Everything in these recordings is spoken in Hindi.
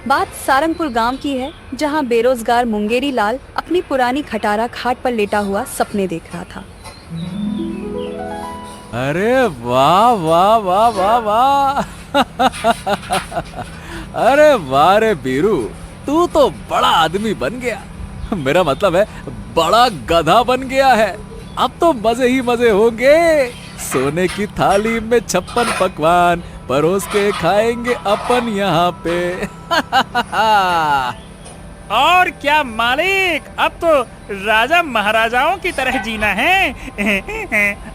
बात सारंगपुर गांव की है, जहां बेरोजगार मुंगेरी लाल अपनी पुरानी खटारा खाट पर लेटा हुआ सपने देख रहा था। अरे वाह वाह वाह वाह वाह अरे वाह रे बीरू, तू तो बड़ा आदमी बन गया। मेरा मतलब है बड़ा गधा बन गया है। अब तो मजे ही मजे होंगे। सोने की थाली में 56 पकवान परोस के खाएंगे अपन यहाँ पे और क्या मालिक, अब तो राजा महाराजाओं की तरह जीना है।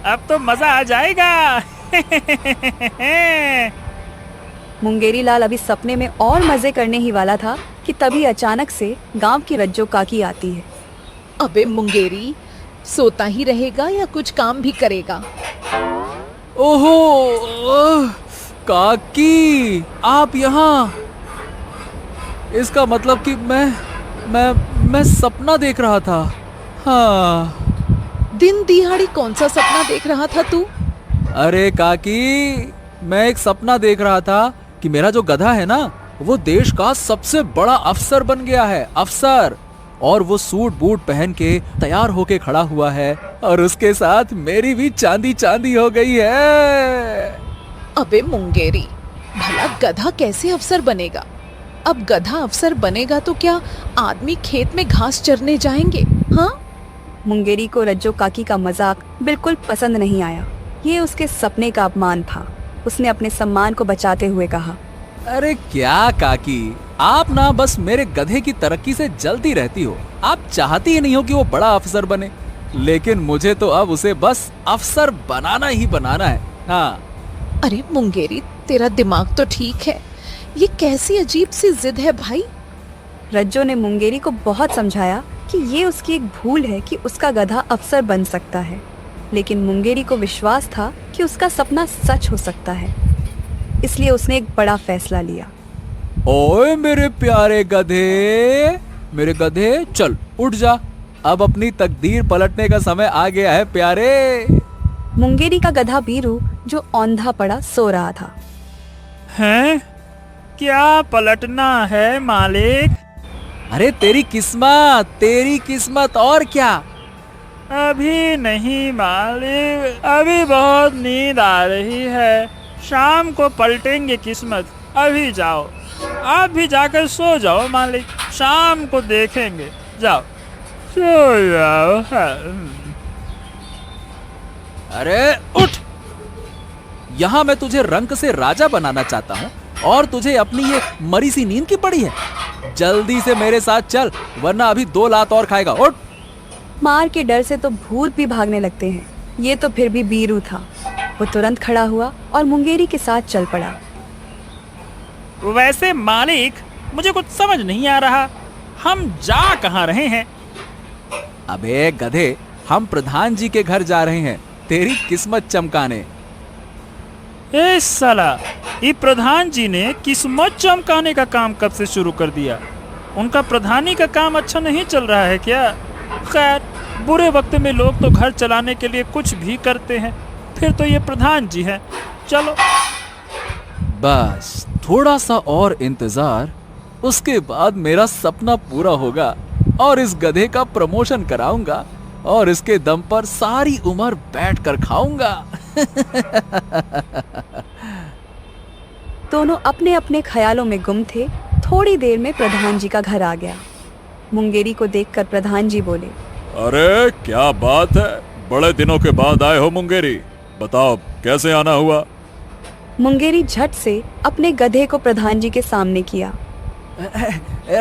अब तो मजा आ जाएगा। मुंगेरी लाल अभी सपने में और मजे करने ही वाला था कि तभी अचानक से गांव की रज्जो काकी आती है। अबे मुंगेरी, सोता ही रहेगा या कुछ काम भी करेगा? ओहो काकी, आप यहाँ? इसका मतलब कि मैं सपना देख रहा था। हाँ। दिन दिहाड़ी कौन सा सपना देख रहा था तू? अरे काकी, मैं एक सपना देख रहा था कि मेरा जो गधा है ना, वो देश का सबसे बड़ा अफसर बन गया है। अफसर। और वो सूट बूट पहन के तैयार होके खड़ा हुआ है, और उसके साथ मेरी भी चांदी चांदी हो गई है। अबे मुंगेरी, भला गधा कैसे अफसर बनेगा? अब गधा अफसर बनेगा तो क्या आदमी खेत में घास चरने जाएंगे? हाँ? मुंगेरी को रज्जो काकी का मजाक बिल्कुल पसंद नहीं आया। ये उसके सपने का अपमान था। उसने अपने सम्मान को बचाते हुए कहा, अरे क्या काकी, आप ना बस मेरे गधे की तरक्की से जलती रहती हो। आप चाहती ही नहीं हो कि वो बड़ा अफसर बने, लेकिन मुझे तो अब उसे बस अफसर बनाना ही बनाना है। हाँ। अरे मुंगेरी, तेरा दिमाग तो ठीक है, ये कैसी अजीब सी जिद है भाई? रज्जो ने मुंगेरी को बहुत समझाया कि ये उसकी एक भूल है कि उसका गधा अफसर बन सकता है, लेकिन मुंगेरी को विश्वास था कि उसका सपना सच हो सकता है। इसलिए उसने एक बड़ा फैसला लिया। ओए मेरे प्यारे गधे, मेरे गधे, चल उठ जा। अब अपनी तकदीर पलटने का समय आ गया है प्यारे। मुंगेरी का गधा बीरू, जो औंधा पड़ा सो रहा था। हैं? क्या पलटना है मालिक? अरे तेरी किस्मत और क्या? अभी नहीं मालिक, अभी बहुत नींद आ रही है। शाम को पलटेंगे किस्मत। अभी जाओ, आप भी जाकर सो जाओ मालिक, शाम को देखेंगे। जाओ सो जाओ। अरे उठ, यहाँ मैं तुझे रंक से राजा बनाना चाहता हूँ, और तुझे अपनी ये मरी सी नींद की पड़ी है। जल्दी से मेरे साथ चल, वरना अभी 2 लात और खाएगा। उठ। मार के डर से तो भूत भी भागने लगते हैं। ये तो फिर भी बीरू था। वो तुरंत खड़ा हुआ और मुंगेरी के साथ चल पड़ा। वैसे मालिक, मुझे कुछ समझ नहीं आ रहा, हम जा कहाँ रहे हैं? अबे गधे, हम प्रधान जी के घर जा रहे हैं, तेरी किस्मत चमकाने। ए साला, ये प्रधान जी ने किस्मत चमकाने का काम कब से शुरू कर दिया? उनका प्रधानी का काम अच्छा नहीं चल रहा है क्या? खैर, बुरे वक्त में लोग तो घर चलाने के लिए कुछ भी करते हैं, फिर तो ये प्रधान जी हैं। चलो बस थोड़ा सा और इंतजार, उसके बाद मेरा सपना पूरा होगा, और इस गधे का प्रमोशन कराऊंगा, और इसके दम पर सारी उम्र बैठकर खाऊंगा। दोनों अपने अपने ख्यालों में गुम थे। थोड़ी देर में प्रधान जी का घर आ गया। मुंगेरी को देखकर प्रधान जी बोले, अरे क्या बात है, बड़े दिनों के बाद आए हो मुंगेरी, बताओ कैसे आना हुआ? मुंगेरी झट से अपने गधे को प्रधान जी के सामने किया।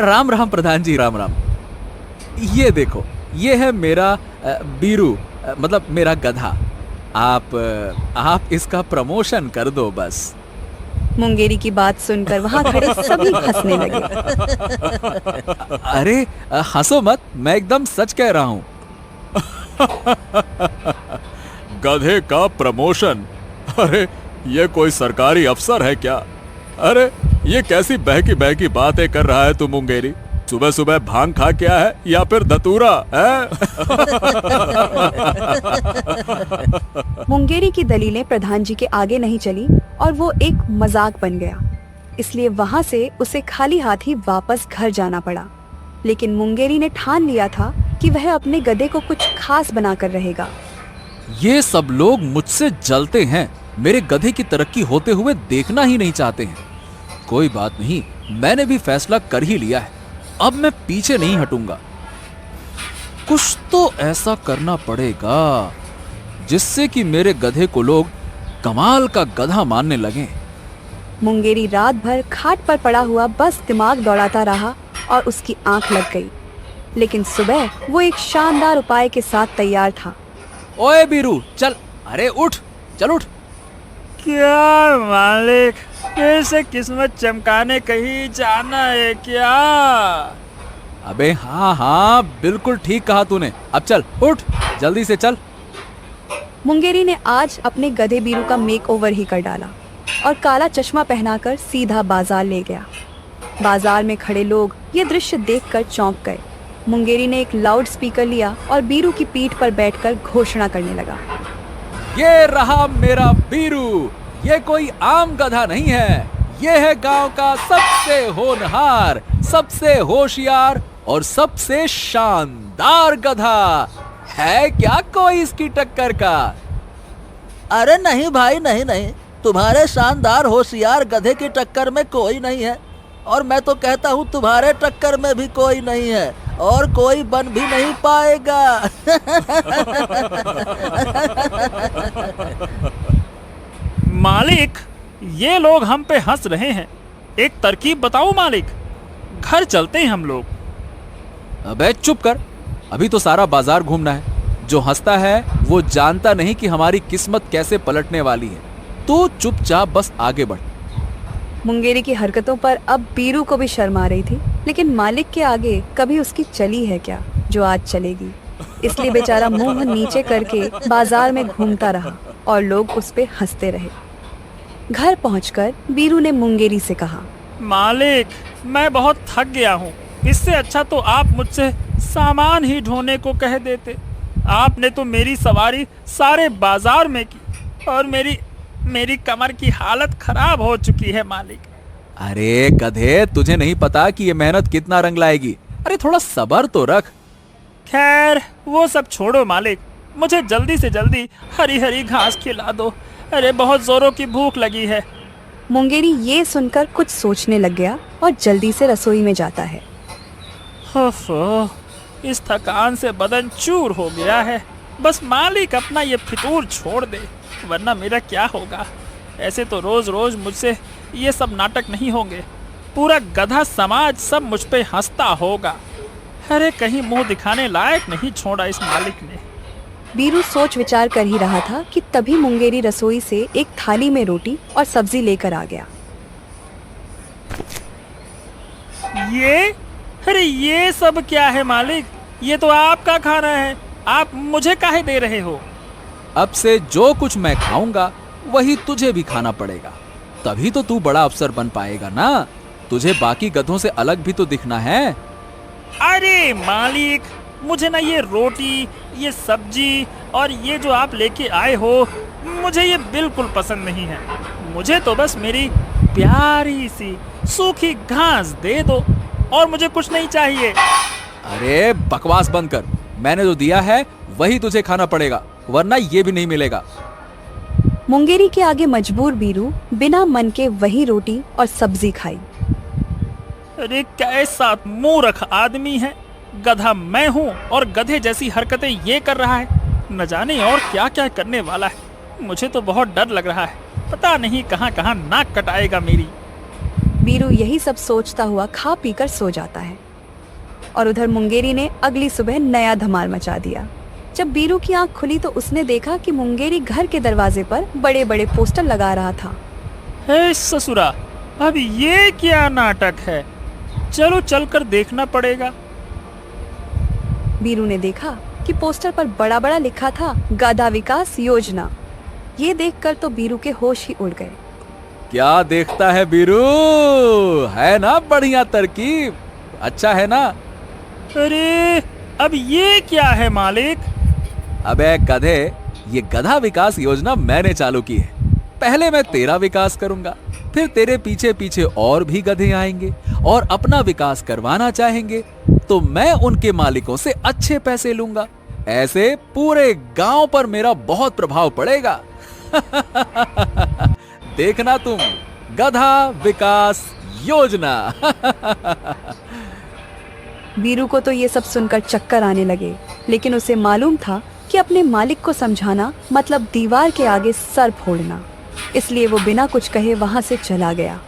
राम राम प्रधान जी, राम राम। ये देखो, ये है मेरा बीरू, मतलब मेरा गधा। आप इसका प्रमोशन कर दो बस। मुंगेरी की बात सुनकर वहां खड़े सभी हंसने लगे। अरे हंसो मत, मैं एकदम सच कह रहा हूँ। गधे का प्रमोशन? अरे ये कोई सरकारी अफसर है क्या? अरे ये कैसी बहकी बहकी बातें कर रहा है तू मुंगेरी? सुबह सुबह भांग खा क्या है, या फिर धतूरा है? मुंगेरी की दलीलें प्रधान जी के आगे नहीं चली और वो एक मजाक बन गया। इसलिए वहां से उसे खाली हाथ ही वापस घर जाना पड़ा। लेकिन मुंगेरी ने ठान लिया था कि वह अपने गधे को कुछ खास बनाकर रहेगा। ये सब लोग मुझसे जलते हैं, मेरे गधे की तरक्की होते हुए देखना ही नहीं चाहते हैं। कोई बात नहीं, मैंने भी फैसला कर ही लिया है, अब मैं पीछे नहीं हटूंगा। कुछ तो ऐसा करना पड़ेगा जिससे कि मेरे गधे को लोग कमाल का गधा मानने लगें। मुंगेरी रात भर खाट पर पड़ा हुआ बस दिमाग दौड़ाता रहा और उसकी आंख लग गई। लेकिन सुबह वो एक शानदार उपाय के साथ तैयार था। ओए बीरू, चल, अरे उठ, चल उठ। क्या मालिक, ऐसे किस्मत चमकाने कहीं जाना है क्या? अबे हाँ हाँ, बिल्कुल ठीक कहा तूने। अब चल, उठ, जल्दी से चल। मुंगेरी ने आज अपने गधे बीरू का मेकओवर ही कर डाला और काला चश्मा पहनाकर सीधा बाजार ले गया। बाजार में खड़े लोग ये दृश्य देखकर चौंक गए। मुंगेरी ने एक लाउड स्पीकर लिया और बीरू की पीठ पर बैठकर घोषणा करने लगा। ये रहा मेरा बीरू, ये कोई आम गधा नहीं है, ये है गांव का सबसे होनहार, सबसे होशियार और सबसे शानदार गधा। है क्या कोई इसकी टक्कर का? अरे नहीं भाई, नहीं नहीं, तुम्हारे शानदार होशियार गधे की टक्कर में कोई नहीं है। और मैं तो कहता हूँ तुम्हारे टक्कर में भी कोई नहीं है और कोई बन भी नहीं पाएगा। मालिक, ये लोग हम पे हंस रहे हैं। एक तरकीब बताओ मालिक, घर चलते हैं हम लोग। अबे चुप कर, अभी तो सारा बाजार घूमना है। जो हंसता है वो जानता नहीं कि हमारी किस्मत कैसे पलटने वाली है। तू चुपचाप बस आगे बढ़। मुंगेरी की हरकतों पर अब बीरू को भी शर्म आ रही थी, लेकिन मालिक के आगे कभी उसकी चली है क्या जो आज चलेगी। इसलिए बेचारा मुंह नीचे करके बाजार में घूमता रहा और लोग उस पे हंसते रहे। घर पहुंचकर बीरू ने मुंगेरी से कहा, मालिक, मैं बहुत थक गया हूँ। इससे अच्छा तो आप मुझसे सामान ही ढोने को कह देते। आपने तो मेरी सवारी सारे बाजार में की और मेरी कमर की हालत खराब हो चुकी है मालिक। अरे गधे, तुझे नहीं पता कि ये मेहनत कितना रंग लाएगी। अरे थोड़ा सब्र तो रख। खैर, वो सब छोड़ो मालिक, मुझे जल्दी से जल्दी हरी हरी घास खिला दो। अरे बहुत जोरों की भूख लगी है। मुंगेरी ये सुनकर कुछ सोचने लग गया और जल्दी से रसोई में जाता है। ओफो, इस थकान से बदन चूर हो गया है। बस मालिक अपना ये फितूर छोड़ दे, वरना मेरा क्या होगा। ऐसे तो रोज रोज मुझसे ये सब नाटक नहीं होंगे। पूरा गधा समाज सब मुझ पे हंसता होगा। अरे कहीं मुंह दिखाने लायक नहीं छोड़ा इस मालिक ने। बीरू सोच विचार कर ही रहा था कि तभी मुंगेरी रसोई से एक थाली में रोटी और सब्जी लेकर आ गया। अरे ये सब क्या है मालिक? ये तो आपका खाना है, आप मुझे काहे दे रहे हो? अब से जो कुछ मैं खाऊंगा वही तुझे भी खाना पड़ेगा, तभी तो तू बड़ा अफसर बन पाएगा ना। तुझे बाकी गधों से अलग भी तो दिखना है। अरे मालिक, मुझे ना ये रोटी, ये सब्जी और ये जो आप लेके आए हो, मुझे ये बिल्कुल पसंद नहीं है। मुझे तो बस मेरी प्यारी सी सूखी घास दे दो और मुझे कुछ नहीं चाहिए। अरे बकवास बंद कर, मैंने जो दिया है वही तुझे खाना पड़ेगा, वरना ये भी नहीं मिलेगा। मुंगेरी के आगे मजबूर बीरू बिना मन के वही रोटी और सब्जी खाई। अरे कैसा मूर्ख आदमी है। गधा मैं हूँ और गधे जैसी हरकतें ये कर रहा है। न जाने और क्या क्या करने वाला है। मुझे तो बहुत डर लग रहा है, पता नहीं कहाँ कहाँ नाक कटाएगा मेरी। बीरू यही सब सोचता हुआ खा पीकर सो जाता है और उधर मुंगेरी ने अगली सुबह नया धमाल मचा दिया। जब बीरू की आंख खुली तो उसने देखा कि मुंगेरी घर के दरवाजे पर बड़े बड़े पोस्टर लगा रहा था। हे ससुरा, अब ये क्या नाटक है? चलो चलकर देखना पड़ेगा। बीरू ने देखा कि पोस्टर पर बड़ा बड़ा लिखा था गधा विकास योजना। ये देखकर तो बीरू के होश ही उड़ गए। क्या देखता है बीरू, है ना बढ़िया तरकीब, अच्छा है ना? अरे अब ये क्या है मालिक? अबे गधे, ये गधा विकास योजना मैंने चालू की है। पहले मैं तेरा विकास करूंगा, फिर तेरे पीछे पीछे और भी गधे आएंगे और अपना विकास करवाना चाहेंगे, तो मैं उनके मालिकों से अच्छे पैसे लूंगा। ऐसे पूरे गांव पर मेरा बहुत प्रभाव पड़ेगा। देखना तुम, गधा विकास योजना। वीरू को तो ये सब सुनकर चक्कर आने लगे, लेकिन उसे मालूम था कि अपने मालिक को समझाना मतलब दीवार के आगे सर फोड़ना, इसलिए वो बिना कुछ कहे वहां से चला गया।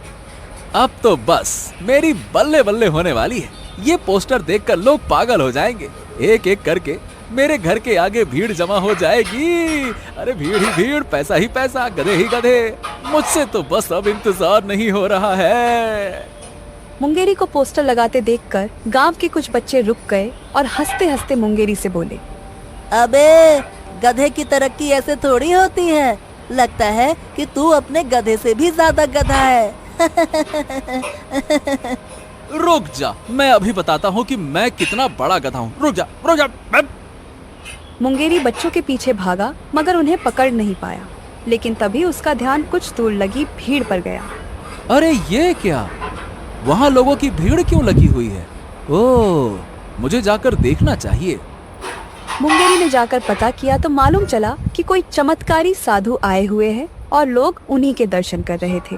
अब तो बस मेरी बल्ले बल्ले होने वाली है। ये पोस्टर देखकर लोग पागल हो जाएंगे। एक एक करके मेरे घर के आगे भीड़ जमा हो जाएगी। अरे भीड़ ही भीड़, पैसा ही पैसा, गधे ही गधे। मुझसे तो बस अब इंतजार नहीं हो रहा है। मुंगेरी को पोस्टर लगाते देखकर गांव के कुछ बच्चे रुक गए और हंसते हंसते मुंगेरी से बोले, अबे गधे की तरक्की ऐसे थोड़ी होती है। लगता है कि तू अपने गधे से भी ज्यादा गधा है। रुक जा, मैं अभी बताता हूँ कि मैं कितना बड़ा गधा हूँ। रुक जा, रुक जा। मुंगेरी बच्चों के पीछे भागा मगर उन्हें पकड़ नहीं पाया, लेकिन तभी उसका ध्यान कुछ दूर लगी भीड़ पर गया। अरे ये क्या, वहाँ लोगों की भीड़ क्यों लगी हुई है? ओह, मुझे जाकर देखना चाहिए। मुंगेरी ने जाकर पता किया तो मालूम चला कि कोई चमत्कारी साधु आए हुए हैं और लोग उन्हीं के दर्शन कर रहे थे।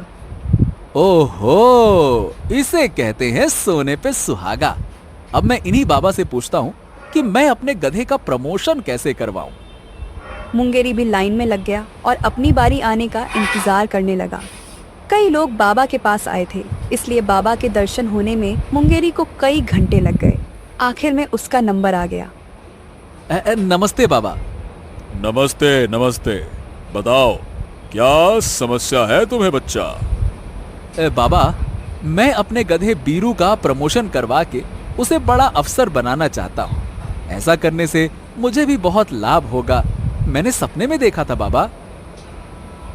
ओहो, इसे कहते हैं सोने पे सुहागा। अब मैं इन्हीं बाबा से पूछता हूँ कि मैं अपने गधे का प्रमोशन कैसे करवाऊं। मुंगेरी भी लाइन में लग गया और अपनी बारी आने का इंतजार करने लगा। कई लोग बाबा के पास आए थे, इसलिए बाबा के दर्शन होने में मुंगेरी को कई घंटे लग गए। आखिर में उसका नंबर आ गया। नमस्ते बाबा। नमस्ते नमस्ते, बताओ क्या समस्या है तुम्हें बच्चा? बाबा, मैं अपने गधे बीरू का प्रमोशन करवा के उसे बड़ा अफसर बनाना चाहता हूँ। ऐसा करने से मुझे भी बहुत लाभ होगा। मैंने सपने में देखा था बाबा।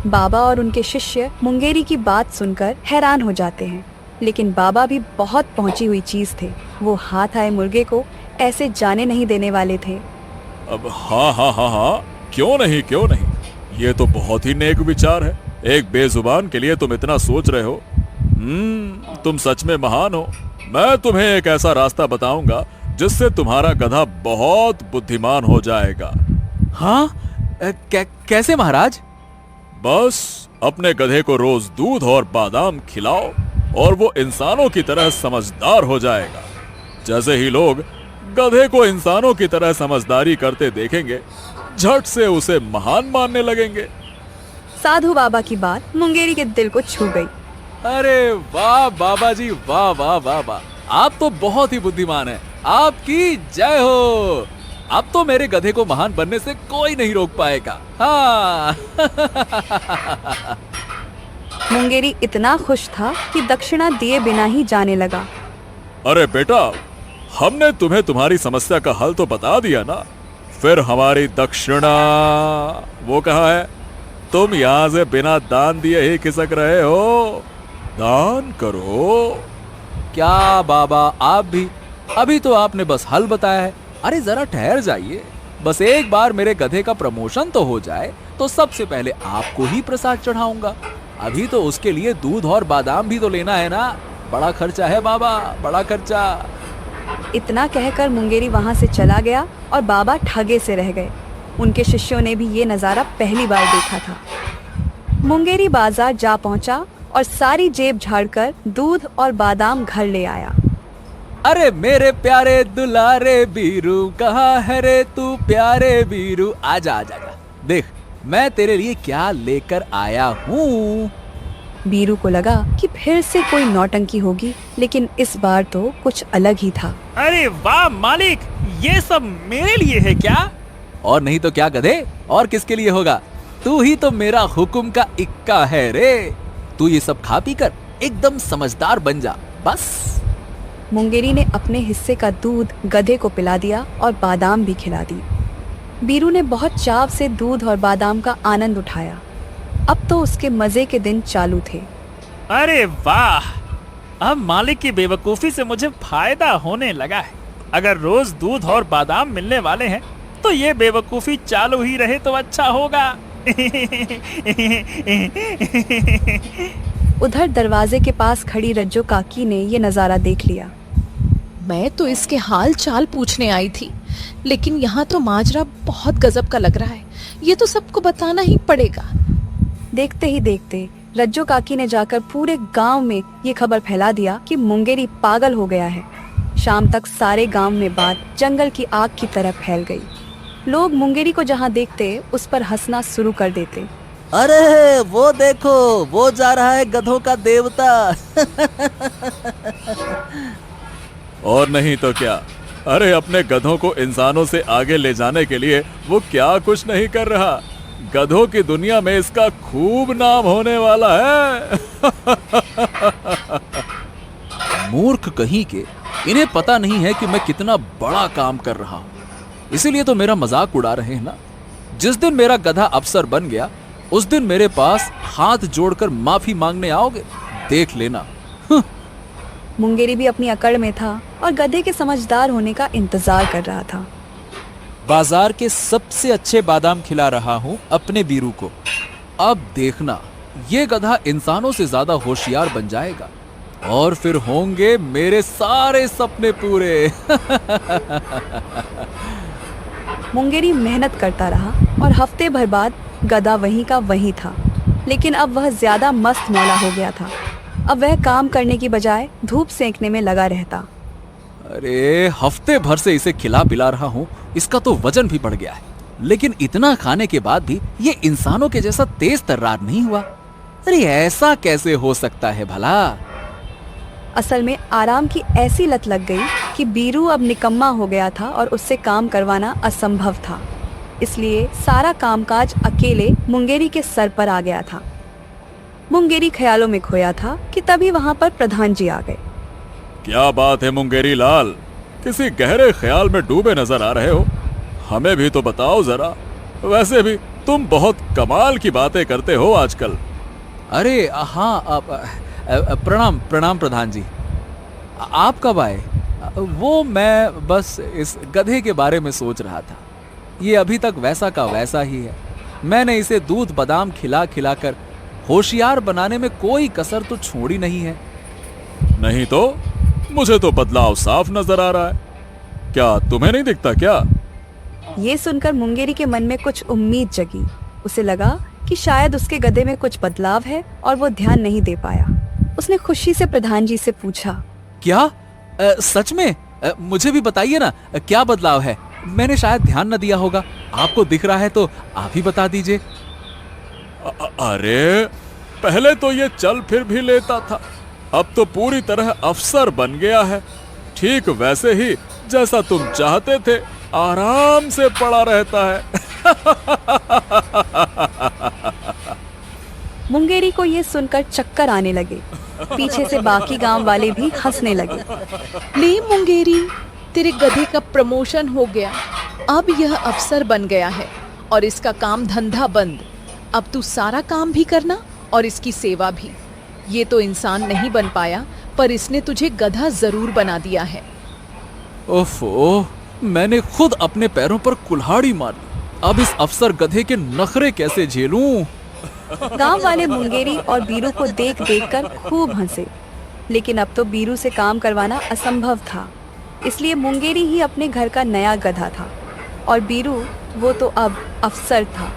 बाबा और उनके शिष्य मुंगेरी की बात सुनकर हैरान हो जाते हैं, लेकिन बाबा भी बहुत पहुंची हुई चीज थे। वो हाथ आए मुर्गे को ऐसे जाने नहीं देने वाले थे। अब हाँ हाँ हाँ हाँ, क्यों नहीं क्यों नहीं, ये तो बहुत ही नेक विचार है। एक बेजुबान के लिए तुम इतना सोच रहे हो। तुम सच में महान हो। मैं तुम्हें एक ऐसा रास्ता बताऊंगा जिससे तुम्हारा गधा बहुत बुद्धिमान हो जाएगा। हाँ, कैसे महाराज? बस अपने गधे को रोज दूध और बादाम खिलाओ और वो इंसानों की तरह समझदार हो जाएगा। जैसे ही लोग गधे को इंसानों की तरह समझदारी करते देखेंगे, झट से उसे महान मानने लगेंगे। साधु बाबा की बात मुंगेरी के दिल को छू गई। अरे वाह बाबा जी, वाह वाह वाह वाह, आप तो बहुत ही बुद्धिमान हैं। आपकी जय हो। अब तो मेरे गधे को महान बनने से कोई नहीं रोक पाएगा। हाँ। मुंगेरी इतना खुश था कि दक्षिणा दिए बिना ही जाने लगा। अरे बेटा, हमने तुम्हें तुम्हारी समस्या का हल तो बता दिया ना, फिर हमारी दक्षिणा वो कहाँ है? तुम यहाँ से बिना दान दिए ही खिसक रहे हो। दान करो। क्या बाबा, आप भी? अभी तो आपने बस हल बताया है। अरे जरा ठहर जाइए, बस एक बार मेरे गधे का प्रमोशन तो हो जाए तो सबसे पहले आपको ही प्रसाद चढ़ाऊंगा। अभी तो उसके लिए दूध और बादाम भी तो लेना है ना। बड़ा खर्चा है बाबा, बड़ा खर्चा। इतना कहकर मुंगेरी वहां से चला गया और बाबा ठगे से रह गए। उनके शिष्यों ने भी ये नज़ारा पहली बार देखा था। मुंगेरी बाजार जा पहुंचा और सारी जेब झाड़कर दूध और बादाम घर ले आया। अरे मेरे प्यारे दुलारे बीरू, कहाँ है रे तू प्यारे बीरू? आजा आजा आजा, देख मैं तेरे लिए क्या लेकर आया हूँ। बीरू को लगा कि फिर से कोई नौटंकी होगी, लेकिन इस बार तो कुछ अलग ही था। अरे वाह मालिक, ये सब मेरे लिए है क्या? और नहीं तो क्या गधे, और किसके लिए होगा? तू ही तो मेरा हुक्म का इक्का है रे। तू ये सब खा पी कर एकदम समझदार बन जा बस। मुंगेरी ने अपने हिस्से का दूध गधे को पिला दिया और बादाम भी खिला दी। बीरू ने बहुत चाव से दूध और बादाम का आनंद उठाया। अब तो उसके मजे के दिन चालू थे। अरे वाह, अब मालिक की बेवकूफी से मुझे फायदा होने लगा है। अगर रोज दूध और बादाम मिलने वाले हैं तो ये बेवकूफी चालू ही रहे तो अच्छा होगा। उधर दरवाजे के पास खड़ी रज्जो काकी ने ये नजारा देख लिया। मैं तो इसके हाल चाल पूछने आई थी, लेकिन यहाँ तो माजरा बहुत गजब का लग रहा है। ये तो सबको बताना ही पड़ेगा। देखते ही देखते रज्जो काकी ने जाकर पूरे गांव में ये खबर फैला दिया कि मुंगेरी पागल हो गया है। शाम तक सारे गांव में बात जंगल की आग की तरह फैल गई। लोग मुंगेरी को जहां देखते उस पर हंसना शुरू कर देते। अरे वो देखो, वो जा रहा है गधों का देवता। और नहीं तो क्या, अरे अपने गधों को इंसानों से आगे ले जाने के लिए वो क्या कुछ नहीं कर रहा। गधों की दुनिया में इसका खूब नाम होने वाला है। मूर्ख कहीं के, इन्हें पता नहीं है कि मैं कितना बड़ा काम कर रहा हूं, इसीलिए तो मेरा मजाक उड़ा रहे हैं ना। जिस दिन मेरा गधा अफसर बन गया उस दिन मेरे पास हाथ जोड़कर माफी मांगने आओगे, देख लेना। मुंगेरी भी अपनी अकड़ में था और गधे के समझदार होने का इंतजार कर रहा था। बाजार के सबसे अच्छे बादाम खिला रहा हूं अपने बीरू को। अब देखना, ये गधा इंसानों से ज्यादा होशियार बन जाएगा और फिर होंगे मेरे सारे सपने पूरे। मुंगेरी मेहनत करता रहा और हफ्ते भर बाद गधा वहीं का वहीं था, लेकिन अब वह ज्यादा मस्त मौला हो गया था। अब वह काम करने की बजाय धूप सेंकने में लगा रहता। अरे हफ्ते भर से इसे खिला पिला रहा हूं, इसका तो वजन भी बढ़ गया है, लेकिन इतना खाने के बाद भी ये इंसानों के जैसा तेज तर्रार नहीं हुआ। अरे ऐसा कैसे हो सकता है भला? असल में आराम की ऐसी लत लग गई कि बीरू अब निकम्मा हो गया था और उससे काम करवाना असंभव था। इसलिए सारा कामकाज अकेले मुंगेरी के सर पर आ गया था। मुंगेरी ख्यालों में खोया था कि तभी वहां पर प्रधान जी आ गए। क्या बात है मुंगेरी लाल, किसी गहरे ख्याल में डूबे नजर आ रहे हो। हमें भी तो बताओ जरा। वैसे भी तुम बहुत कमाल की बातें करते हो आजकल। अरे हाँ, प्रणाम प्रणाम प्रधान जी। आप कब आए? वो मैं बस इस गधे के बारे में सोच रहा था। ये अभी तक वैसा का वैसा ही है। मैंने इसे दूध बादाम खिला खिलाकर होशियार बनाने में कोई कसर तो छोड़ी नहीं है। नहीं तो मुझे तो बदलाव साफ नजर आ रहा है। क्या तुम्हें नहीं दिखता क्या? ये सुनकर मुंगेरी के मन में कुछ उम्मीद जगी। उसे लगा कि शायद उसके गधे में कुछ बदलाव है और वो ध्यान नहीं दे पाया। उसने खुशी से प्रधान जी से पूछा, क्या सच में? मुझे भी बताइए ना, क्या बदलाव है? मैंने शायद ध्यान न दिया होगा। आपको दिख रहा है तो आप ही बता दीजिए। अरे पहले तो ये चल फिर भी लेता था, अब तो पूरी तरह अफसर बन गया है। ठीक वैसे ही जैसा तुम चाहते थे, आराम से पड़ा रहता है। मुंगेरी को ये सुनकर चक्कर आने लगे। पीछे से बाकी गांव वाले भी हंसने लगे। ले मुंगेरी, तेरे गधे का प्रमोशन हो गया। अब यह अफसर बन गया है और इसका काम धंधा बंद। अब तू सारा काम भी करना और इसकी सेवा भी। ये तो इंसान नहीं बन पाया, पर इसने तुझे गधा जरूर बना दिया है। ओफो, मैंने खुद अपने पैरों पर कुल्हाड़ी मार ली। अब इस अफसर गधे के नखरे कैसे झेलूं? गांव वाले मुंगेरी और बीरू को देख देख कर खूब हंसे, लेकिन अब तो बीरू से काम करवाना असंभव था। इसलिए मुंगेरी ही अपने घर का नया गधा था और बीरू वो तो अब अफसर था।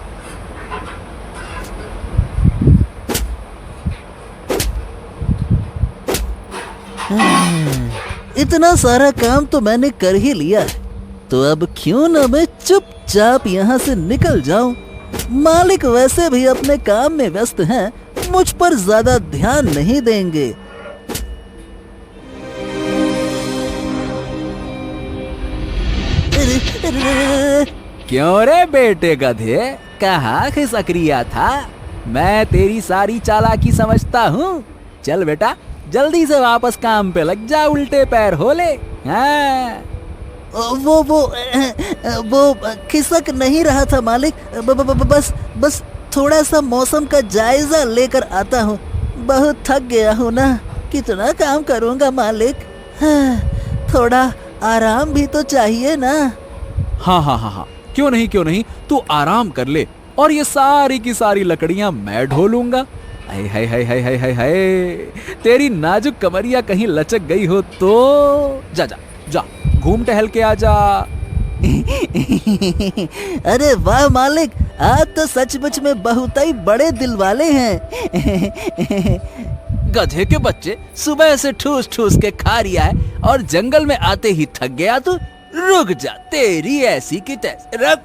इतना सारा काम तो मैंने कर ही लिया है, तो अब क्यों न मैं चुपचाप यहाँ से निकल जाऊं। मालिक वैसे भी अपने काम में व्यस्त हैं, मुझ पर ज्यादा ध्यान नहीं देंगे। क्यों रे बेटे गधे, कहाँ खिसक रिया था? मैं तेरी सारी चालाकी समझता हूँ। चल बेटा, जल्दी से वापस काम पे लग जा, उल्टे पैर हो ले। हाँ। वो खिसक नहीं रहा था मालिक। बस थोड़ा सा मौसम का जायजा लेकर आता हूँ। बहुत थक गया हूँ ना, कितना काम करूँगा मालिक। हाँ, थोड़ा आराम भी तो चाहिए ना। हाँ, क्यों नहीं, तू आराम कर ले। और ये सारी की सारी लकड़ियां मैं ढोलूंगा। हाय हाय हाय हाय हाय हाय हाय, तेरी नाजुक कमरिया कहीं लचक गई हो तो जा जा जा, घूम टहल के आ जा। अरे वाह मालिक, आप तो सचमुच में बहुत ही बड़े दिल वाले हैं। गधे के बच्चे, सुबह से ठूस ठूस के खा रिया है और जंगल में आते ही थक गया तू? रुक जा, तेरी ऐसी की तैसी। रुक।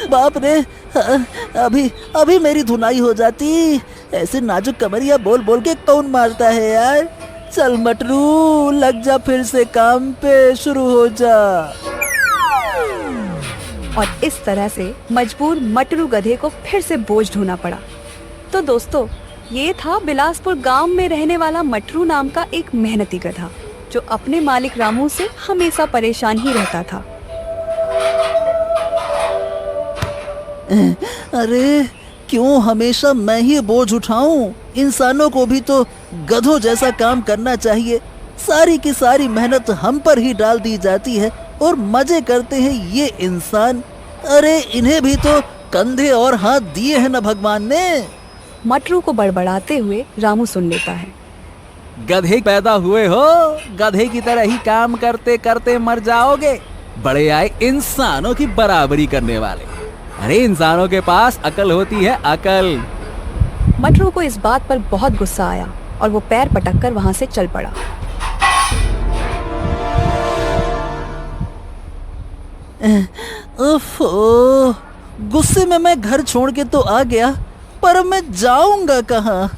बाप रे, अभी अभी मेरी धुनाई हो जाती। ऐसे नाजुक कमरिया बोल बोल के कौन मारता है यार। चल मटरू, लग जा फिर से काम पे, शुरू हो जा। और इस तरह से मजबूर मटरू गधे को फिर से बोझ ढोना पड़ा। तो दोस्तों, ये था बिलासपुर गांव में रहने वाला मटरू नाम का एक मेहनती गधा, जो अपने मालिक रामू से हमेशा परेशान ही रहता था। अरे क्यों हमेशा मैं ही बोझ उठाऊं? इंसानों को भी तो गधों जैसा काम करना चाहिए। सारी की सारी मेहनत हम पर ही डाल दी जाती है और मजे करते हैं ये इंसान। अरे इन्हें भी तो कंधे और हाथ दिए हैं ना भगवान ने। मटरू को बड़बड़ाते हुए रामू सुन लेता है। गधे पैदा हुए हो, गधे की तरह ही काम करते करते मर जाओगे। बड़े आए इंसानों की बराबरी करने वाले। अरे इंसानों के पास अकल होती है, अकल। मटरू को इस बात पर बहुत गुस्सा आया और वो पैर पटककर वहां से चल पड़ा। ओफो, गुस्से में मैं घर छोड़ के तो आ गया, पर मैं जाऊंगा कहाँ?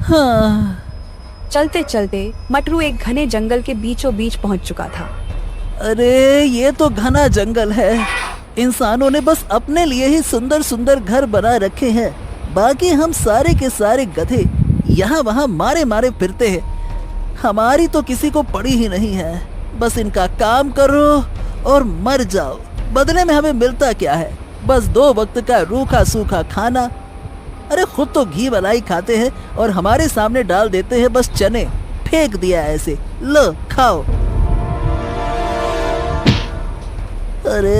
हाँ। चलते चलते मटरू एक घने जंगल के बीचों बीच पहुंच चुका था। अरे ये तो घना जंगल है। इंसानों ने बस अपने लिए ही सुंदर सुंदर घर बना रखे हैं। बाकी हम सारे के सारे गधे यहाँ वहाँ मारे मारे फिरते हैं। हमारी तो किसी को पड़ी ही नहीं है। बस इनका काम करो और मर जाओ। बदले में हमें मिलता क्या है? बस 2 वक्त का रूखा सूखा खाना। अरे खुद तो घी मलाई खाते हैं और हमारे सामने डाल देते हैं बस चने। फेंक दिया ऐसे, लो खाओ। अरे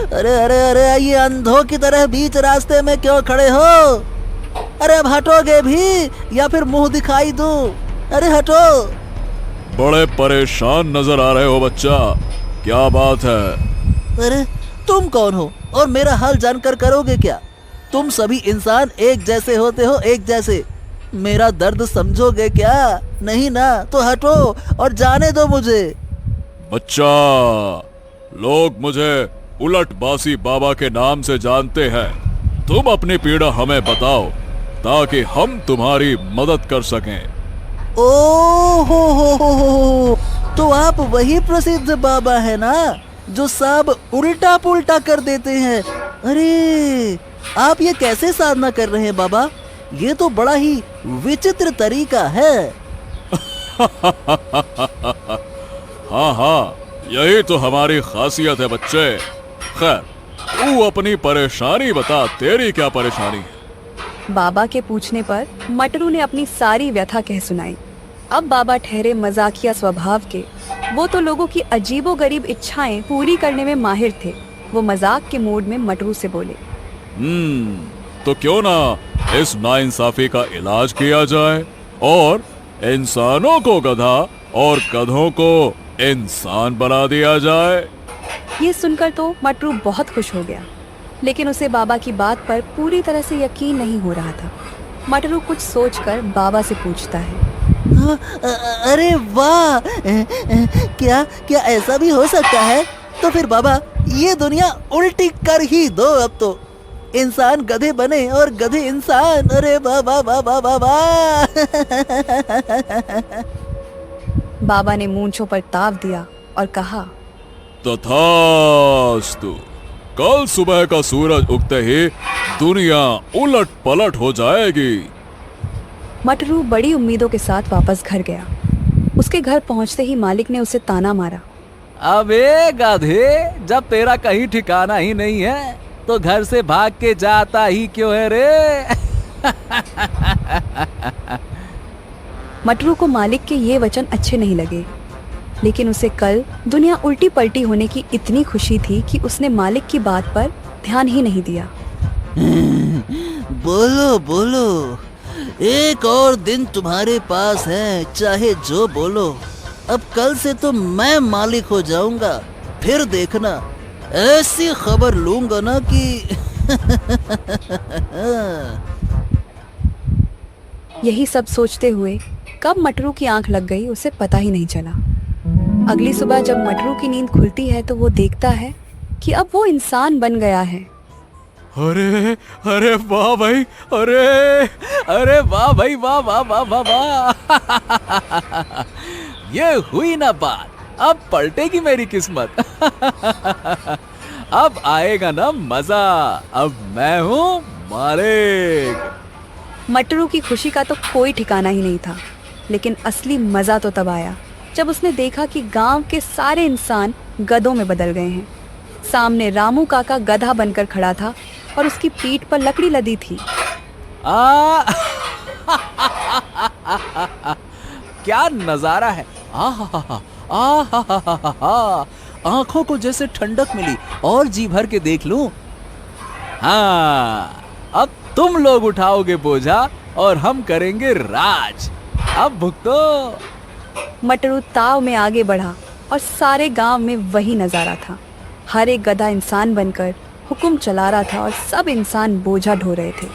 अरे अरे अरे, ये अंधों की तरह बीच रास्ते में क्यों खड़े हो? अरे अब हटोगे भी या फिर मुंह दिखाई दूं? अरे हटो। बड़े परेशान नजर आ रहे हो बच्चा, क्या बात है? अरे तुम कौन हो और मेरा हाल जानकर करोगे क्या? तुम सभी इंसान एक जैसे होते हो, एक जैसे। मेरा दर्द समझोगे क्या? नहीं ना, तो हटो और जाने दो मुझे। बच्चा, लोग मुझे उलट बासी बाबा के नाम से जानते हैं। तुम अपनी पीड़ा हमें बताओ ताकि हम तुम्हारी मदद कर सकें। ओ हो, तो आप वही प्रसिद्ध बाबा है ना, जो सब उल्टा पुल्टा कर देते हैं। अरे आप ये कैसे साधना कर रहे हैं बाबा? ये तो बड़ा ही विचित्र तरीका है। हाँ हाँ, यही तो हमारी खासियत है बच्चे। खैर, तू अपनी परेशानी बता, तेरी क्या परेशानी है? बाबा के पूछने पर मटरू ने अपनी सारी व्यथा कह सुनाई। अब बाबा ठहरे मजाकिया स्वभाव के। वो तो लोगों की अजीबोगरीब इच्छाएं पूरी करने में माहिर थे। वो मजाक के मूड में मटरू से बोले, तो क्यों ना इस नाइंसाफी का इलाज किया जाए और इंसानों को गधा और गधों को इंसान बना दिया जाए। ये सुनकर तो मटरू बहुत खुश हो गया, लेकिन उसे बाबा की बात पर पूरी तरह से यकीन नहीं हो रहा था। मटरू कुछ सोचकर बाबा से पूछता है, अरे वाह, क्या क्या ऐसा भी हो सकता है? तो फिर बाबा ये दुनिया उल्टी कर ही दो। अब तो इंसान गधे बने और गधे इंसान। अरे वाह वाह वाह वाह वाह वाह। बाबा ने मूंछों पर ताव दिया और कहा, तथास्तु। कल सुबह का सूरज उगते ही दुनिया उलट पलट हो जाएगी। मटरू बड़ी उम्मीदों के साथ वापस घर गया। उसके घर पहुंचते ही मालिक ने उसे ताना मारा, अबे गधे, जब तेरा कहीं ठिकाना ही नहीं है तो घर से भाग के जाता ही क्यों है रे? मटरू को मालिक के ये वचन अच्छे नहीं लगे। लेकिन उसे कल दुनिया उल्टी पलटी होने की इतनी खुशी थी कि उसने मालिक की बात पर ध्यान ही नहीं दिया। बोलो बोलो, एक और दिन तुम्हारे पास है, चाहे जो बोलो। अब कल से तो मैं मालिक हो जाऊंगा, फिर देखना ऐसी खबर लूंगा ना कि यही सब सोचते हुए कब मटरू की आंख लग गई उसे पता ही नहीं चला। अगली सुबह जब मटरू की नींद खुलती है तो वो देखता है कि अब वो इंसान बन गया है। अरे अरे वाह भाई, अरे अरे वाह भाई, वाह वाह वाह वाह वाह। ये हुई ना बात, अब पलटेगी मेरी किस्मत। अब आएगा ना मजा, अब मैं हूँ मालिक। मटरू की खुशी का तो कोई ठिकाना ही नहीं था, लेकिन असली मजा तो तब आया जब उसने देखा कि गांव के सारे इंसान गधों में बदल गए हैं। सामने रामू काका गधा बनकर खड़ा था और उसकी पीठ पर लकड़ी लदी थी। क्या नजारा है, आंखों को जैसे ठंडक मिली और जी भर के देख लूं। हाँ, अब तुम लोग उठाओगे बोझा और हम करेंगे राज। अब भुगतो। मटरू ताव में आगे बढ़ा और सारे गांव में वही नजारा था। हर एक गधा इंसान बनकर हुक्म चला रहा था और सब इंसान बोझा ढो रहे थे।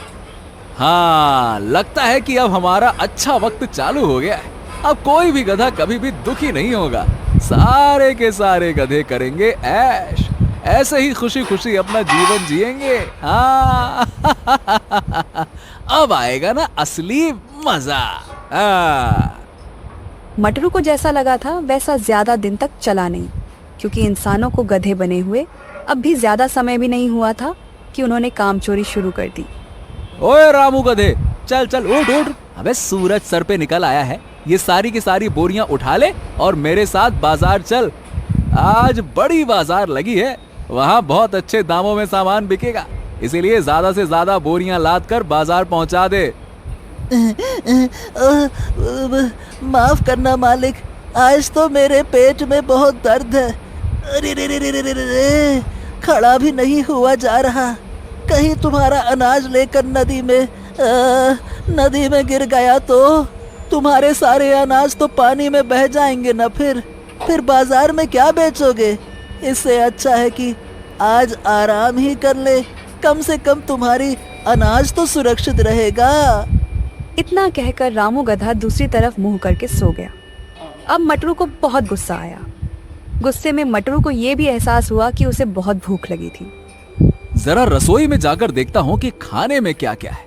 हाँ, लगता है कि अब हमारा अच्छा वक्त चालू हो गया है। अब कोई भी गधा कभी भी दुखी नहीं होगा। सारे के सारे गधे करेंगे ऐश, ऐसे ही खुशी खुशी अपना जीवन जिएंगे। हाँ। अब आएगा ना असली मजा। हाँ। मटरू को जैसा लगा था वैसा ज्यादा दिन तक चला नहीं, क्योंकि इंसानों को गधे बने हुए अब भी ज्यादा समय भी नहीं हुआ था कि उन्होंने काम चोरी शुरू कर दी। ओए रामू गधे, चल चल उठ उठ। अबे सूरज सर पे निकल आया है, ये सारी की सारी बोरियां उठा ले और मेरे साथ बाजार चल। आज बड़ी बाजार लगी है, वहाँ बहुत अच्छे दामों में सामान बिकेगा, इसीलिए ज्यादा से ज्यादा बोरियां लाद कर बाजार पहुंचा दे। माफ करना मालिक, आज तो मेरे पेट में बहुत दर्द है। अरे रे रे रे रे रे रे, खड़ा भी नहीं हुआ जा रहा। कहीं तुम्हारा अनाज लेकर नदी में गिर गया तो तुम्हारे सारे अनाज तो पानी में बह जाएंगे ना। फिर बाजार में क्या बेचोगे? इससे अच्छा है कि आज आराम ही कर ले, कम से कम तुम्हारी अनाज तो सुरक्षित रहेगा। इतना कहकर रामू गधा दूसरी तरफ मुंह करके सो गया। अब मटरू को बहुत गुस्सा आया। गुस्से में मटरू को यह भी एहसास हुआ कि उसे बहुत भूख लगी थी। जरा रसोई में जाकर देखता हूँ कि खाने में क्या क्या है।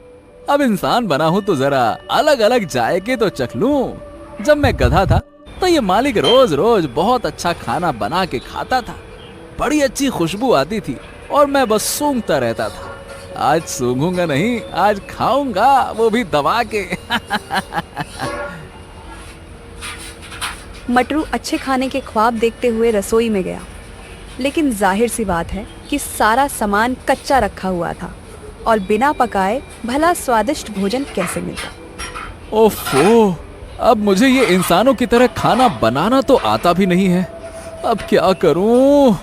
अब इंसान बना हूँ तो जरा अलग अलग जायके तो चख लूं। जब मैं गधा था तो ये मालिक रोज रोज बहुत अच्छा खाना बना के खाता था, बड़ी अच्छी खुशबू आती थी और मैं बस सूंघता रहता था। आज सूंघूंगा नहीं, आज खाऊंगा, वो भी दबा के। मटरू अच्छे खाने के ख्वाब देखते हुए रसोई में गया, लेकिन जाहिर सी बात है कि सारा सामान कच्चा रखा हुआ था और बिना पकाए भला स्वादिष्ट भोजन कैसे मिलता। ओफो, अब मुझे ये इंसानों की तरह खाना बनाना तो आता भी नहीं है। अब क्या करूं?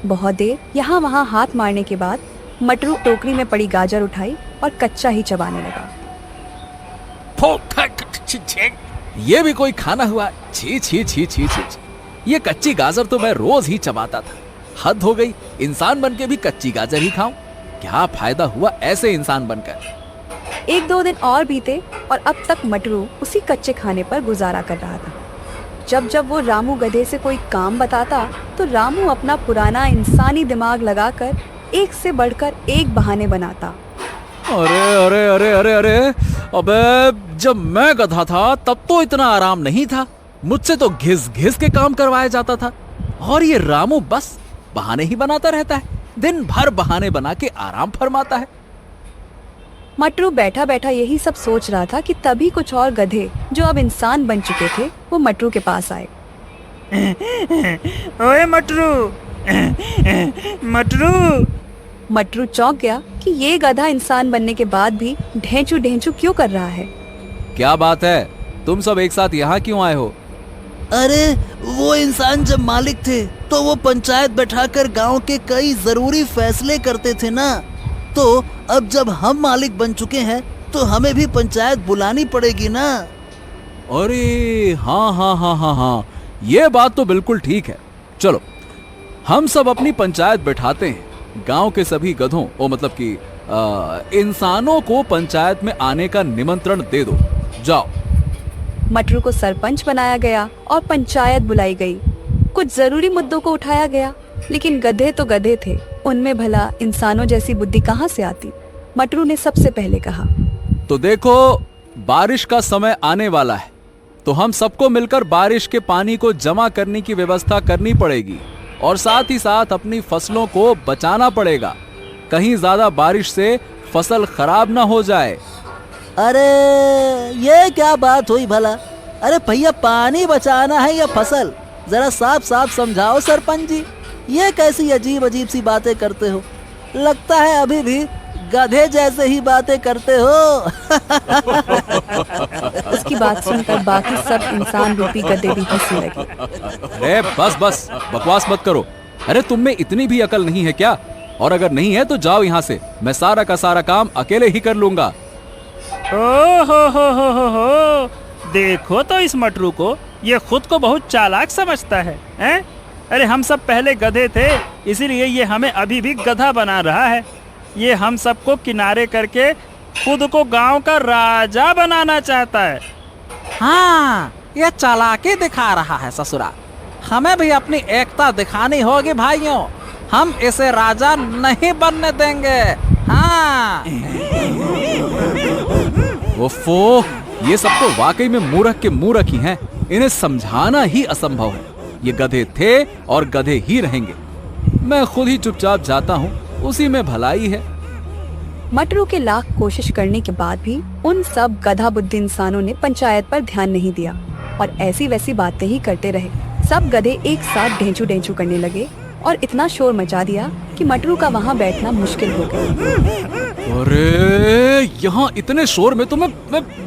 बहुत देर यहाँ वहाँ हाथ मारने के बाद मटरू टोकरी में पड़ी गाजर उठाई और कच्चा ही चबाने लगा। ये भी कोई खाना हुआ? छी छी छी छी छी। ये कच्ची गाजर तो मैं रोज ही चबाता था। हद हो गई, इंसान बनके भी कच्ची गाजर ही खाऊं? क्या फायदा हुआ ऐसे इंसान बनकर। 1-2 दिन और बीते और अब तक मटरू उसी कच्चे खाने पर गुजारा कर रहा था। जब जब वो रामू गधे से कोई काम बताता तो रामू अपना पुराना इंसानी दिमाग लगाकर एक से बढ़कर एक बहाने बनाता। अरे अरे अरे अरे अरे, अबे जब मैं गधा था तब तो इतना आराम नहीं था। मुझसे तो घिस घिस के काम करवाया जाता था और ये रामू बस बहाने ही बनाता रहता है, दिन भर बहाने बना के आराम फरमाता है। मटरू बैठा बैठा यही सब सोच रहा था कि तभी कुछ और गधे जो अब इंसान बन चुके थे वो मटरू के पास आए। ओए मटरू, मटरू। मटरू चौंक गया कि ये गधा इंसान बनने के बाद भी ढेंचू ढेंचू क्यों कर रहा है। क्या बात है, तुम सब एक साथ यहाँ क्यों आए हो? अरे वो इंसान जब मालिक थे तो वो पंचायत बैठाकर गांव के कई जरूरी फैसले करते थे ना। तो अब जब हम मालिक बन चुके हैं तो हमें भी पंचायत बुलानी पड़ेगी ना। अरे हाँ हाँ हाँ हाँ हाँ, ये बात तो बिल्कुल ठीक है। चलो हम सब अपनी पंचायत बैठाते हैं। गांव के सभी गधों मतलब कि इंसानों को पंचायत में आने का निमंत्रण दे दो। जाओ। मटरू को सरपंच बनाया गया और पंचायत बुलाई गई। कुछ जरूरी मुद्दों को उठाया गया, लेकिन गधे तो गधे थे, उनमें भला इंसानों जैसी बुद्धि कहाँ से आती। मटरू ने सबसे पहले कहा, तो देखो, बारिश का समय आने वाला है, तो हम सबको मिलकर बारिश के पानी को जमा करने की व्यवस्था करनी पड़ेगी और साथ ही साथ अपनी फसलों को बचाना पड़ेगा। कहीं ज्यादा बारिश से फसल खराब ना हो जाए। अरे ये क्या बात हुई भला? अरे भैया, पानी बचाना है या फसल? जरा साफ साफ समझाओ सरपंच जी। ये कैसी अजीब अजीब सी बातें करते हो? लगता है अभी भी गधे जैसे ही बातें करते हो। उसकी बात सुनकर बाकी सब इंसान रूपी गधे भी हंसने लगे। अरे बस बस, बकवास मत करो। अरे तुम में इतनी भी अकल नहीं है क्या? और अगर नहीं है तो जाओ यहाँ से, मैं सारा का सारा काम अकेले ही कर लूंगा। ओ हो, देखो तो इस मटरू को, ये खुद को बहुत चालाक समझता है, हैं? अरे हम सब पहले गधे थे, इसीलिए ये हमें अभी भी गधा बना रहा है। ये हम सबको किनारे करके खुद को गांव का राजा बनाना चाहता है। हाँ, ये चालाकी दिखा रहा है ससुरा। हमें भी अपनी एकता दिखानी होगी भाइयों। हम इसे राजा नहीं बनने देंगे। हाँ। ओफो, ये सब तो वाकई में मूर्ख के मूर्ख ही हैं। इन्हें समझाना ही असंभव है। ये गधे थे और गधे ही रहेंगे। मैं खुद ही चुपचाप जाता हूँ, उसी में भलाई है। मटरू के लाख कोशिश करने के बाद भी उन सब गधा बुद्धि इंसानों ने पंचायत पर ध्यान नहीं दिया और ऐसी वैसी बातें ही करते रहे। सब गधे एक साथ ढेंचू ढेंचू करने लगे और इतना शोर मचा दिया कि मटरू का वहाँ बैठना मुश्किल हो गया। अरे यहाँ इतने शोर में तो मैं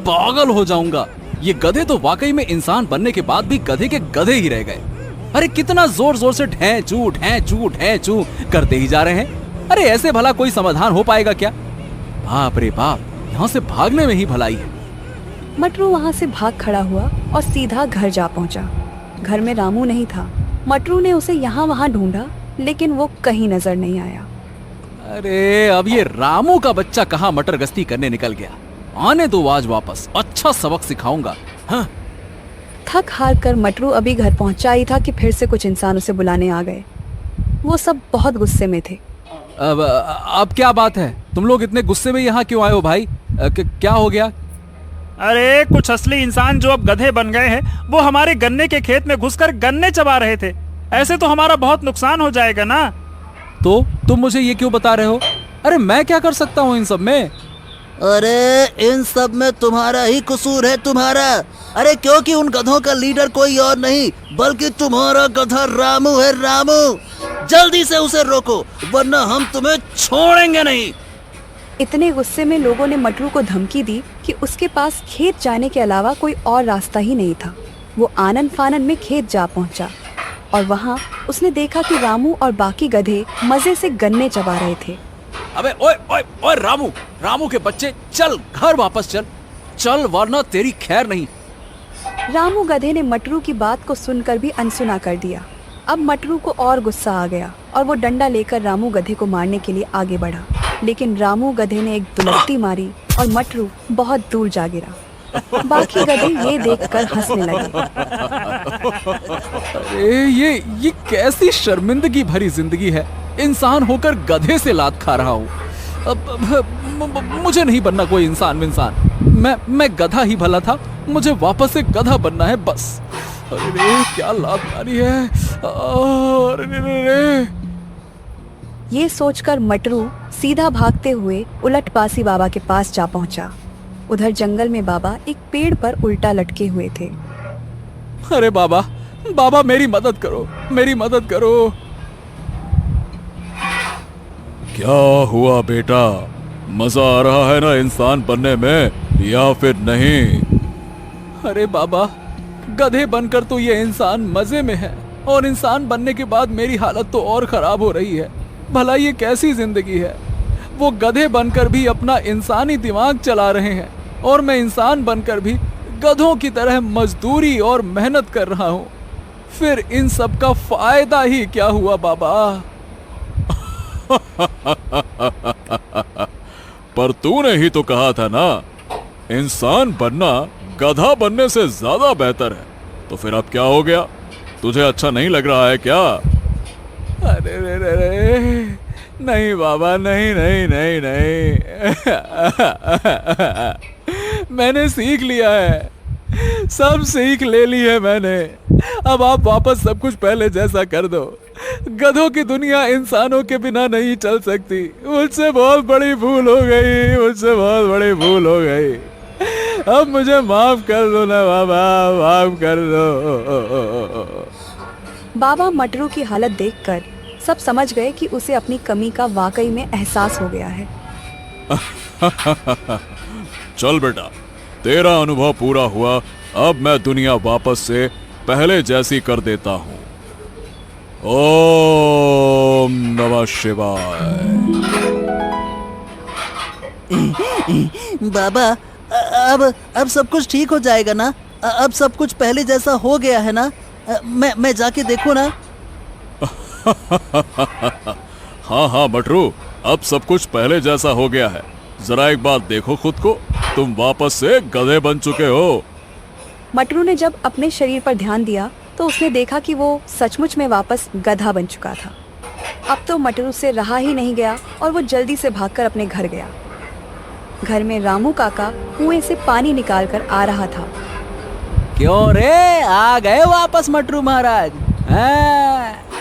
पागल हो जाऊंगा। ये गधे तो वाकई में इंसान बनने के बाद भी गधे के गधे ही रह गए। अरे कितना जोर जोर से ढेंचू ढेंचू ढेंचू करते ही जा रहे हैं। अरे ऐसे भला कोई समाधान हो पाएगा क्या? बाप रे बाप, यहाँ से भागने में ही भलाई है। मटरू वहाँ से भाग खड़ा हुआ और सीधा घर जा पहुँचा। घर में रामू नहीं था। मटरू ने उसे यहाँ वहाँ ढूंढा, लेकिन वो कहीं नजर नहीं आया। अरे अब ये रामू का बच्चा कहाँ मटर गश्ती करने निकल गया। आने दो आज वापस, अच्छा सबक सिखाऊंगा। हाँ। थक हार कर मटरू अभी घर पहुंचा ही था कि फिर से कुछ इंसान उसे बुलाने आ गए। वो सब बहुत गुस्से में थे। अब क्या बात है? तुम लोग इतने गुस्से में यहाँ क्यों आए हो भाई? क्या हो गया? अरे कुछ असली इंसान जो अब गधे बन गए हैं, वो हमारे गन्ने के खेत में घुसकर गन्ने चबा रहे थे। ऐसे तो हमारा बहुत नुकसान हो जाएगा ना। तो तुम मुझे ये क्यों बता रहे हो? अरे मैं क्या कर सकता हूँ इन सब में? अरे इन सब में तुम्हारा ही कसूर है, तुम्हारा। अरे क्योंकि उन गधों का लीडर कोई और नहीं बल्कि तुम्हारा गधा रामू है। रामू, जल्दी से उसे रोको वरना हम तुम्हें छोड़ेंगे नहीं। इतने गुस्से में लोगों ने मटरू को धमकी दी कि उसके पास खेत जाने के अलावा कोई और रास्ता ही नहीं था। वो आनन फानन में खेत जा पहुंचा और वहां उसने देखा कि रामू और बाकी गधे मजे से गन्ने चबा रहे थे। अबे ओए ओए ओए रामू, रामू के बच्चे, चल घर वापस चल, चल वरना तेरी खैर नहीं। रामू गधे ने मटरू की बात को सुनकर भी अनसुना कर दिया। अब मटरू को और गुस्सा आ गया और वो डंडा लेकर रामू गधे को मारने के लिए आगे बढ़ा, लेकिन रामू गधे ने एक दुलत्ती मारी और मटरू बहुत दूर जा गिरा। बाकी गधे ये देखकर हंसने लगे। अरे ये कैसी शर्मिंदगी भरी जिंदगी है। इंसान होकर गधे से लात खा रहा हूँ। मुझे नहीं बनना कोई इंसान। मैं गधा ही भला था, मुझे वापस से गधा बनना है बस। अरे क्या लात मारी है। अरे ये सोचकर मटरू सीधा भागते हुए उलटपासी बाबा के पास जा पहुंचा। उधर जंगल में बाबा एक पेड़ पर उल्टा लटके हुए थे। अरे बाबा मेरी मदद करो, मेरी मदद करो। क्या हुआ बेटा? मजा आ रहा है ना इंसान बनने में या फिर नहीं? अरे बाबा, गधे बनकर तो ये इंसान मजे में है, और इंसान बनने के बाद मेरी हालत तो और खराब हो रही है। भला ये कैसी जिंदगी है? वो गधे बनकर भी अपना इंसानी दिमाग चला रहे हैं, और मैं इंसान बनकर भी गधों की तरह मजदूरी और मेहनत कर रहा हूँ। फिर इन सब का फायदा ही क्या हुआ बाबा? पर तूने ही तो कहा था ना, इंसान बनना गधा बनने से ज्यादा बेहतर है। तो फिर अब क्या हो गया? तुझे अच्छा नहीं लग रहा है क्या? अरे रे रे रे, नहीं बाबा, नहीं नहीं नहीं नहीं। मैंने सीख लिया है, सब सीख ले ली है मैंने। अब आप वापस सब कुछ पहले जैसा कर दो। गधों की दुनिया इंसानों के बिना नहीं चल सकती। मुझसे बहुत बड़ी भूल हो गई, मुझसे बहुत बड़ी भूल हो गई। अब मुझे माफ कर दो ना बाबा, माफ कर दो। बाबा मटरू की हालत देखकर सब समझ गए कि उसे अपनी कमी का वाकई में एहसास हो गया है। चल बेटा, तेरा अनुभव पूरा हुआ। अब मैं दुनिया वापस से पहले जैसी कर देता हूँ। ओम नमः शिवाय। बाबा, अब सब कुछ ठीक हो जाएगा ना? अब सब कुछ पहले जैसा हो गया है ना? मैं जाके देखूं ना? हाँ हाँ मटरू, अब सब कुछ पहले जैसा हो गया है। जरा एक बार देखो खुद को, तुम वापस से गधे बन चुके हो। मटरू ने जब अपने शरीर पर ध्यान दिया तो उसने देखा कि वो सचमुच में वापस गधा बन चुका था। अब तो मटरू से रहा ही नहीं गया और वो जल्दी से भागकर अपने घर गया। घर में रामू काका कुएं से पानी निकालकर आ रहा था। क्यों रे, आ गए वापस मटरू महाराज?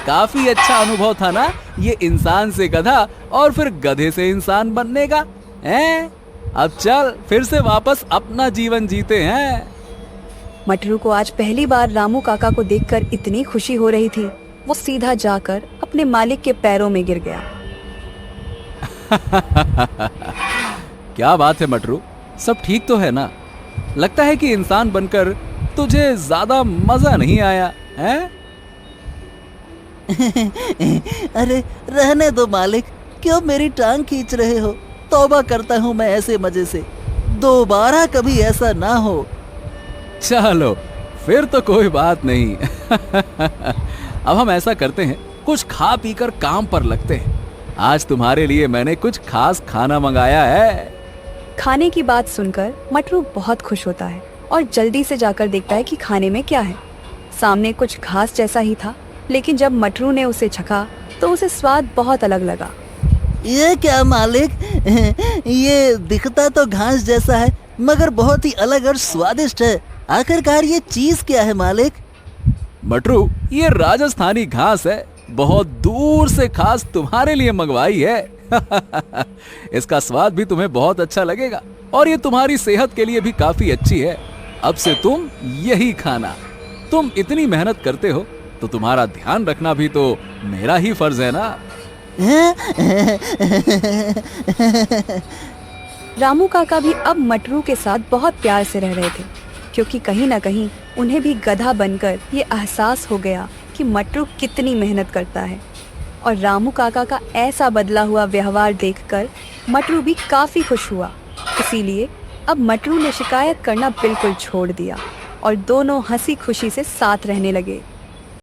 काफी अच्छा अनुभव था ना ये इंसान से गधा और फिर गधे से इंसान बनने का? अब चल फिर से वापस अपना जीवन जीते हैं। मटरू को आज पहली बार रामू काका को देखकर इतनी खुशी हो रही थी, वो सीधा जाकर अपने मालिक के पैरों में गिर गया। क्या बात है मटरू, सब ठीक तो है ना? लगता है कि इंसान बनकर तुझे ज्यादा मजा नहीं आया है? अरे रहने दो मालिक, क्यों मेरी टांग खींच रहे हो? तौबा करता हूँ मैं ऐसे मजे से, दोबारा कभी ऐसा ना हो। चलो फिर तो कोई बात नहीं। अब हम ऐसा करते हैं, कुछ खा पीकर काम पर लगते हैं। आज तुम्हारे लिए मैंने कुछ खास खाना मंगाया है। खाने की बात सुनकर मटरू बहुत खुश होता है और जल्दी से जाकर देखता है कि खाने में क्या है। सामने कुछ घास जैसा ही था, लेकिन जब मटरू ने उसे चखा तो उसे स्वाद बहुत अलग लगा। ये क्या मालिक, ये दिखता तो घास जैसा है मगर बहुत ही अलग और स्वादिष्ट है। आखिरकार ये चीज क्या है मालिक? मटरू, ये राजस्थानी घास है, बहुत दूर से खास तुम्हारे लिए मंगवाई है। इसका स्वाद भी तुम्हें बहुत अच्छा लगेगा और ये तुम्हारी सेहत के लिए भी काफी अच्छी है। अब से तुम यही खाना। तुम इतनी मेहनत करते हो तो तुम्हारा ध्यान रखना भी तो मेरा ही फर्ज है ना। रामू काका भी अब मटरू के साथ बहुत प्यार से रह रहे थे, क्योंकि कहीं ना कहीं उन्हें भी गधा बनकर ये एहसास हो गया कि मटरू कितनी मेहनत करता है। और रामू काका का ऐसा बदला हुआ व्यवहार देखकर मटरू भी काफ़ी खुश हुआ। इसीलिए अब मटरू ने शिकायत करना बिल्कुल छोड़ दिया और दोनों हंसी खुशी से साथ रहने लगे।